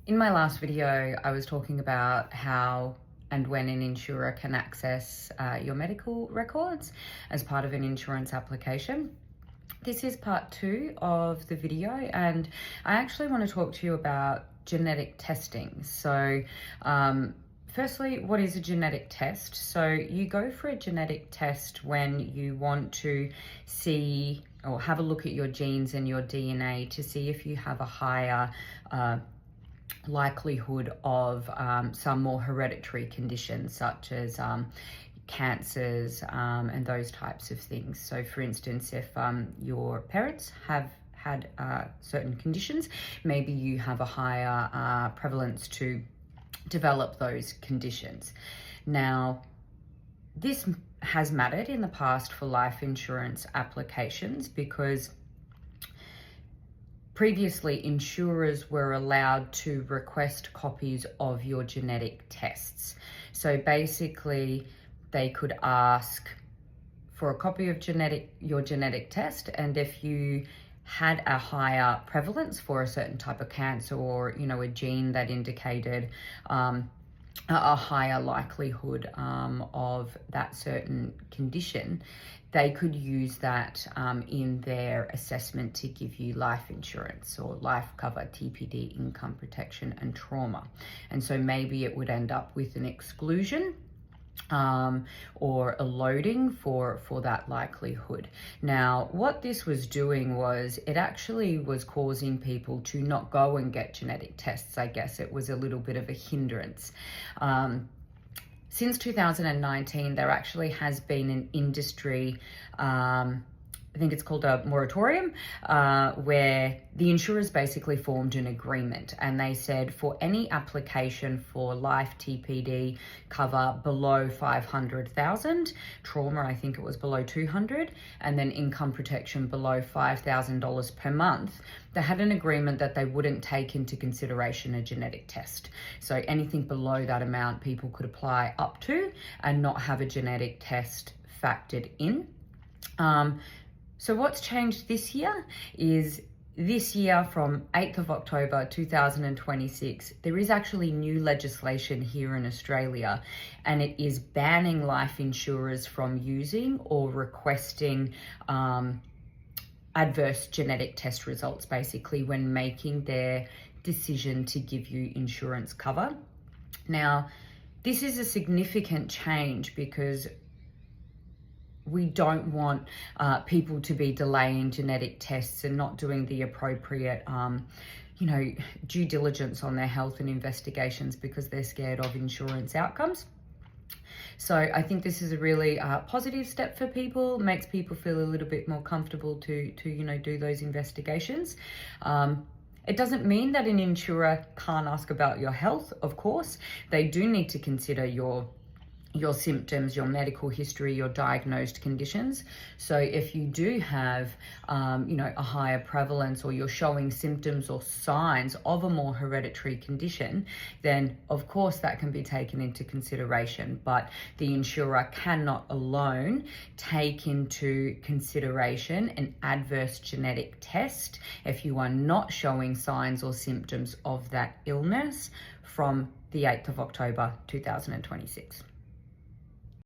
In my last video, I was talking about how and when an insurer can access your medical records as part of an insurance application. This is part 2 of the video, and I actually want to talk to you about genetic testing. So, firstly, what is a genetic test? So you go for a genetic test when you want to see or have a look at your genes and your DNA to see if you have a higher likelihood of some more hereditary conditions such as cancers and those types of things. So for instance, if your parents have had certain conditions, maybe you have a higher prevalence to develop those conditions. Now, this has mattered in the past for life insurance applications because previously, insurers were allowed to request copies of your genetic tests. So basically, they could ask for a copy of your genetic test, and if you had a higher prevalence for a certain type of cancer or, a gene that indicated a higher likelihood of that certain condition, they could use that in their assessment to give you life insurance or life cover, TPD, income protection, and trauma. And so maybe it would end up with an exclusion or a loading for that likelihood. Now, what this was doing was it actually was causing people to not go and get genetic tests. I guess it was a little bit of a hindrance. Since 2019, there actually has been an industry, I think it's called a moratorium, where the insurers basically formed an agreement, and they said for any application for life TPD cover below 500,000, trauma, I think it was below 200, and then income protection below $5,000 per month, they had an agreement that they wouldn't take into consideration a genetic test. So anything below that amount, people could apply up to and not have a genetic test factored in. So what's changed this year is this year from 8th of October 2026, there is actually new legislation here in Australia, and it is banning life insurers from using or requesting adverse genetic test results, basically, when making their decision to give you insurance cover. Now, this is a significant change because we don't want people to be delaying genetic tests and not doing the appropriate, due diligence on their health and investigations because they're scared of insurance outcomes. So I think this is a really positive step for people, makes people feel a little bit more comfortable to do those investigations. It doesn't mean that an insurer can't ask about your health, of course. They do need to consider your symptoms, your medical history, your diagnosed conditions. So if you do have, a higher prevalence, or you're showing symptoms or signs of a more hereditary condition, then of course that can be taken into consideration. But the insurer cannot alone take into consideration an adverse genetic test if you are not showing signs or symptoms of that illness from the 8th of October 2026.